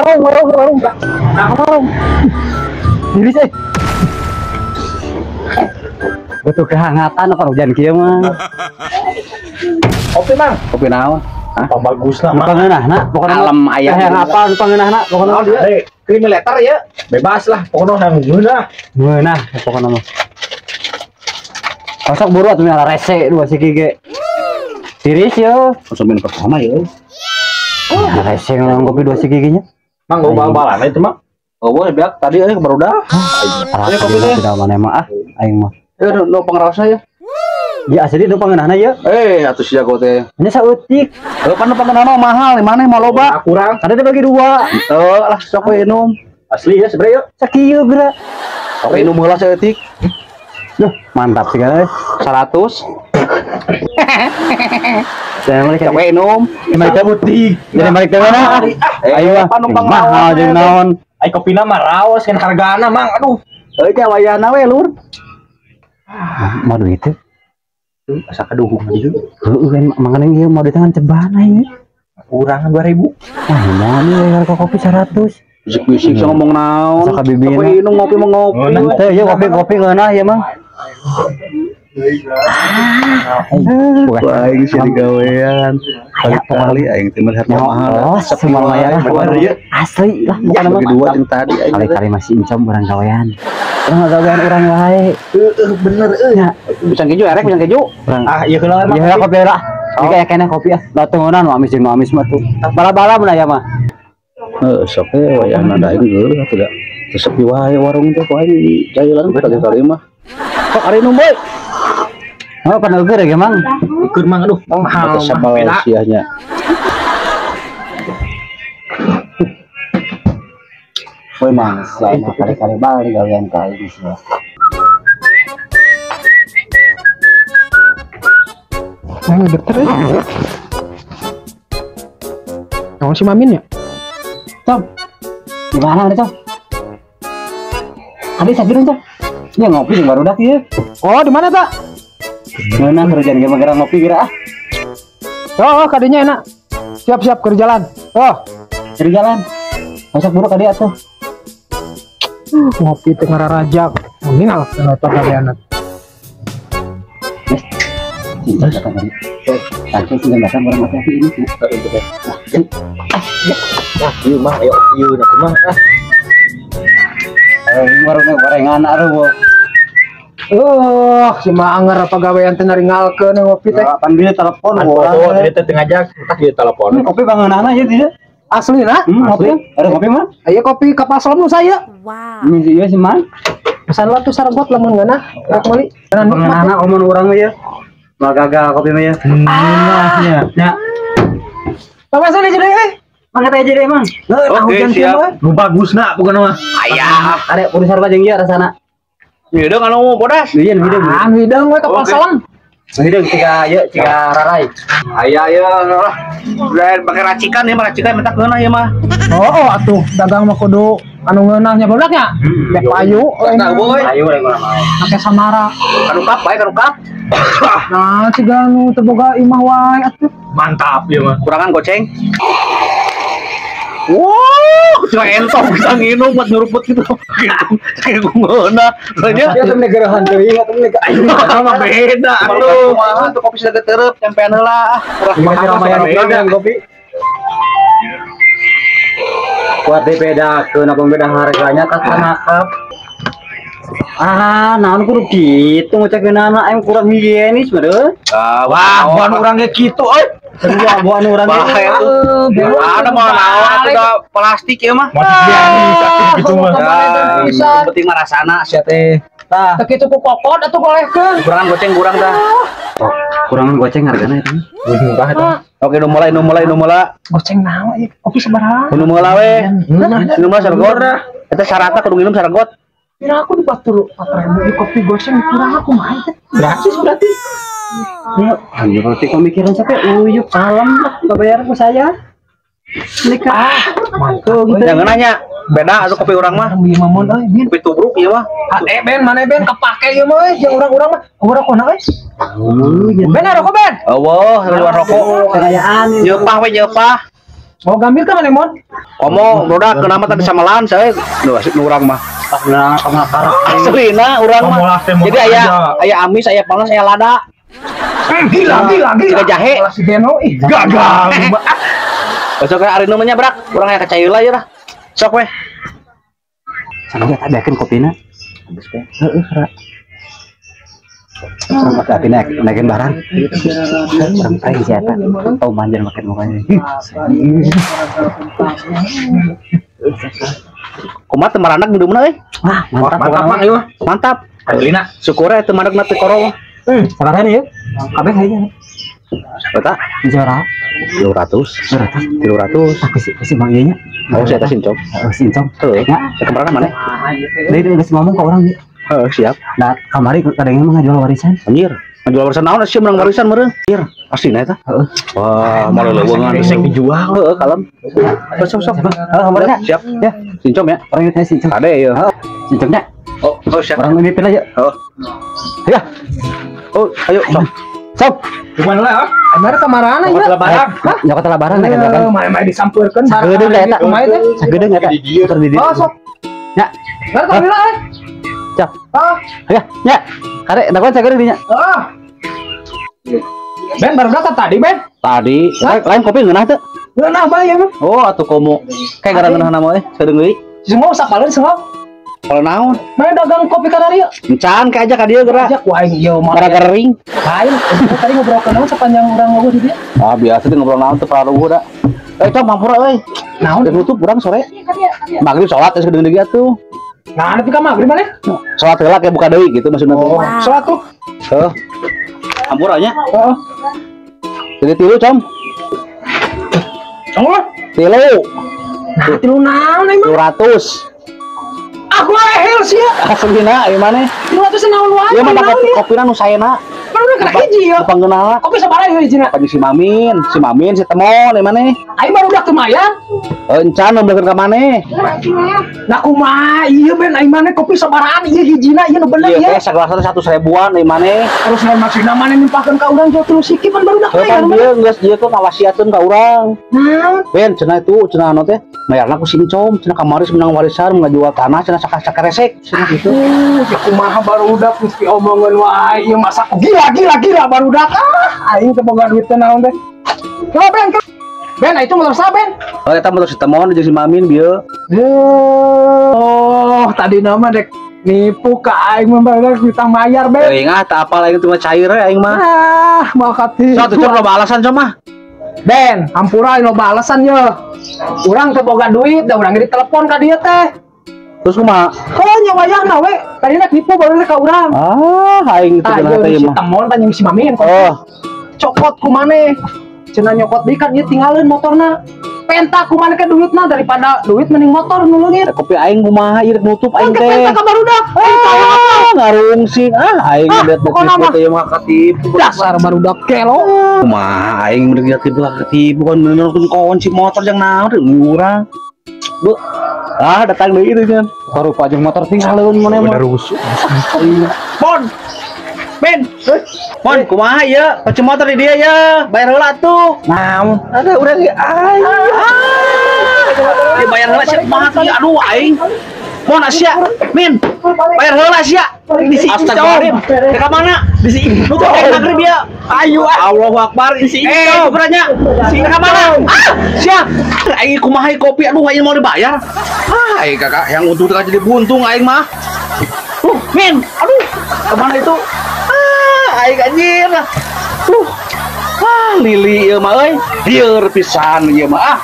warung. Diri sih. Butuh kehangatan apa hujan kieu mah. Kopi mang. Kopi naon? Apa bagus lah mang. Pangeunahna pokona Alam aya. Yang apa pangeunahna pokona dia. Kriminal ya. Bebas lah pokoknya yang geunah. Meunah pokona mah. Pasok buru atuh ala rese dua siki ge. Tiris yo. Konsumen pertama ya. Rese ngomong kopi dua siki ge nya. Mang gua bal-balan itu mah. Oh boleh biak tadi aja baru dah. Ayo kopi teh. Tidak mana mah aing mah. No pengrasa ya. Ya asli itu pangeunahna ya. Atuh si jago teh. Nya saeutik. Pan pangeunahna mahal, di mana mau loba? Kurang. Tadi teh bagi dua. Lah sok we minum. Asli ya sebenarnya. Sakieu geura. Sok minum heula saeutik. Duh, mantap sih kan. 100. Jangan mereka Sok we minum. mereka butik. Jadi mereka mana? Ayo lah. Mahal jeung naon. Ai kopina mah raos kan hargana mang. Aduh. Euy teh wayahna we lur. Mau duit teh. Asa kaduhung dieu. Heueuh kan mangana ieu mau di tangan cebana ini. Kurangan 2000. Wah, mau nih harga kopi 100. Bisik-bisik ngomong naon. Asa kabibina. Kopi minum ngopi mah ngopi. Teh ya kopi ngeunah ya mah. Aing sih digawean. Kali aing teh melihat mahal. Semua ya. Asli lah bukan bagi dua yang tadi aing. Kali-kali masih incom orang gawean. Orang gawean orang wae. Bener nya. Bisa keju erek bisa keju. Iya kenal mah. Ya kopi lah. Jika ya kena kopi ah. Da teueunan nu amis jeung nu amis mah tuh. Bala-bala mun aya mah. Sok we wayahna da aing geuleuh atuh da. Teu sepi wae warung teh ku aing jailan kali-kali mah. Kok ari nu boy? Oh, kan eueur ge mang. Ikut mang aduh. Mahal sabal siahnya. Woi mang, selama kali-kali balik gawean ka ieu sih. Yang dokter ya? Yang si Mamin ya? Tom, gimana nih Tom? Ada sakit Tom? Ya ngopi yang baru dah ya. Oh, di mana tak? Mana kerjaan game gara ngopi kira ah? Oh, kadinya enak. Siap-siap ke jalan. Oh, Dari jalan. Masak buruk tadi atuh. ngopi tengah rajak. Ini lah penonton kalian. Cinta kata tadi. Tapi tinggal datang orang hati-hati ini. Ieu mah ayo ieu na kumaha Warungnya gorengan aduh. Si Maanger apa gawean teh naringalkeun ngopi teh. Pan dia telepon Oh, dia teh ngajak entah dia telepon. Kopi bangeunana ya dia. Asli nah? Kopi. Ada kopi mah? Ayo kopi kapal selam nu saya. Wow. Ini dia sih man. Pesan lah tuh saragot lamun ngeunah. Rek meuli. Bangeunana omon urang ya. Mah gagal kopi mah ya. Ya. Ya. Pamesan di jadi Mangga teh jadi emang. Oke, siap. Nu bagusna bukan mah. Aya. Ada urusan apa jeung ieu rasana? Hideung anu bodas. Iya hideung. Hidung we kapal selam. Hideung ciga rarai. Aya lah. Lain pakai racikan ya, racikan mentak geunah ya mah. Oh, atuh dagang mah kudu anu ngeunahnya bodaknya. Bek payu. Nah, boy. Ayo rek urang mah. Pakai samara. Kanukap bae kanukap. Nah, ciga anu teu boga imah wae atuh. Mantap ya mah. Kurangan goceng. Wow, cuma entong bisa nginum buat nyuruput gitu. Kayak gimana? Soalnya Ya temen negarahan teuing atuh nek ayo sama beda. Aduh, mah tuh kopi sudah terep, campean heula. Ramai-ramai kopi. Kuat beda kenapa beda harganya kakak. Naon kudu kitu ngucekeun anak aing kurang higienis meureun. Wah, buan urang ge kitu euy. Kedua buan urang Bahaya tuh. Ada mah naon udah plastik ya mah. Gitu mah. Penting mah rasana sia teh. Tah, Teu kitu ku kokot atuh golehkeun. Kurangan goceng kurang dah. kurangan goceng hargana eta. Murah eta. Oke, nu mulai. Goceng naon ieu? Kopi sabaraha? Nu mulai we. Nu mulai sargot. Eta syaratna kudu nginum sargot. Kira aku dibatur 4.000 di kopi goceng kurang aku mah teh. Gratis berarti. Ya, hanya berarti pemikiran sampai uyup salam lah bayar ke saya. Nikah. Mantul gitu. Jangan nanya, beda atau kopi orang mah. Ambil mamon euy, bin. Kopi tubruk ieu mah. Ben, mana Ben kepake ieu mah jeung urang-urang mah. Urang kona euy. Ben rokok Ben. Allah, luar rokok. Kekayaan. Nyeupah we nyeupah. Mau gambil kan mana mon? Komo budak kenapa tadi samalan saya nu asik nu urang mah. Nah, karak. Aslina urang mah. Jadi aya amis, aya panas, aya lada. Gila. Tiga jahe. Si Beno gagal. Besok ari nu nyabrak, urang aya kacayeula ya lah. Sok weh. Sampai ada kan kopinya. Habis teh. Heeh, Ra. Sampai api naikin barang. Sampai siapa? Tahu manjan makan mukanya. Kumaha teu maranak minum euy. Wah, mantap. Ayo. Mantap. Alina. Syukur teu maranak teh korong. Sekarang ya. Kabeh kayaknya. Berapa? Juara. 300. Aku sih Bang Ianya. Oh, saya kasih cok. Sincong. Tuh, ya. Kemarin mana? Dia udah ngomong ke orang dia. Siap. Nah, kamari kadang emang ngajual warisan. Anjir. Ngajual warisan naon sih menang warisan meureun? Anjir. Aslinya eta. Wah, mau leuweungan sing dijual. Heeh, kalem. Sok. Kamarnya siap. Ya, sincom ya. Orang itu sincong. Ada ya. Sincongnya. Oh, siap. Orang ini pilih aja. Oh. Ya. Oh, ayo, sok. Gimana lah? Amar kamarana ya? Lebaran. Nyokot lebaran nek kan. Main disampurkeun. Sagedeung eta. Kumaha teh? Sagedeung eta. Puter di dieu. Oh, sok. Ya. Kan kamila eh. Cak. Ah, Ya. Kare dakwaan sagedeung dinya. ah. Ben baru datang tadi, Ben. Tadi, lain kopi ngeunah teh. Ngeunah bae ya, Ben. Oh, atuh komo. Kayak gara ngeunah nama sadeung deui. Semua sakaleun semua. Kalau naon? Main dagang kopi kanaria. Encan kayak aja ka dieu geura. Ajak wah ieu mah. Gara-gara ring. Lain, tadi ngobrol kenal sepanjang orang ngobrol di dia. Ah, biasa teh ngobrol naon teu pararuh da. Cok mampura euy. Naon? Udah tutup urang sore. Magrib salat geus geudeung deui atuh. Nah, nanti ka maghrib mana? Salat heula kayak buka deui gitu maksudna. Oh, salat tuh. Heuh. Ampuranya. Heeh. Jadi tilu, Com. Sanggup? Tilu. Nah, tilu naon emang? 200. Aku ehel sih ya. Aslinya ieu maneh. 200 naon wae. Ieu mah kopina nu saena. Mana udah kena hiji ya? Panggeunana. Kopi sabaraha ya hijina? Panji si Mamin, si Temon ieu maneh. Aing baru udah kemayan. Encan nembekeun ka maneh. Nah kumaha ieu Ben aing maneh kopi sabarahan ieu hijina ieu nu bener Ieu ya. teh sagelasna 100.000-an ieu maneh. Terus naon maksudna maneh nimpahkeun ka urang jauh terus sikit pan baru udah kemayan. Kan dia geus ieu tuh ngawasiateun ka urang. Nah, Ben cenah itu cenah anu teh mayarna ku sincom cenah kamari menang warisan ngajual tanah cenah sakaresek cenah gitu. ya kumaha baru udah mesti omongan wae ieu masa gila baru udah aing teu boga duit teh naon teh. Coba Ben, Ben itu motor sa Ben. Oh eta motor si Temon jeung si Mamin bieu. Oh, tadi nama dek nipu ka aing mah bae kita mayar Ben. Teu ingat teu apal aing teh mah cair we aing mah. Ah, makati. So tuh coba alasan cuma. Ben, hampura loba alasan ye. Urang teu boga duit, da urang ditelepon ka dieu teh. Terus kumaha? Oh, nyawayahna we. Tadina nipu baru ka urang. Ah, aing teh cenah teh si mah. Temon tanya si Mamin. Oh, Cokot ku maneh. Cenah nyokot deui kan ieu tinggalin motorna. Penta ku maneh ke duitna daripada duit mending motor nu leungit. kopi aing kumaha ieu nutup aing Ke teh. penta ka barudak. Ah, ngarungsing. Aing lihat pokona mah. teh mah katipu. Dasar barudak kelo. Kumaha aing udah katipu kan nonton kawan si motor jeung naon teh urang. Bu. Ah, datang deui itu kan. Karupa jeung motor tinggalin mana mah. rusuh. Bon. Ben. Bon, kumaha ieu? Kunci motor di dia ya. Bayar heula atuh. Naon? Ada urang ge aing. Bayar heula sia mati aduh aing. Mon Asia, Min. Bayar heula sia. Astagfirullahaladzim. Ke mana? Di sini. Nu teh magrib ya. Ayo Allahu Akbar di sini. Ukurannya. Ke mana? Ah, sia. Aing kumaha kopi aduh aing mau dibayar. Ah, aing kakak yang untung teh jadi buntung aing mah. Min. Aduh. Kemana itu? Ah, aing anjir. Lili ieu mah euy. Lieur pisan ieu mah ah.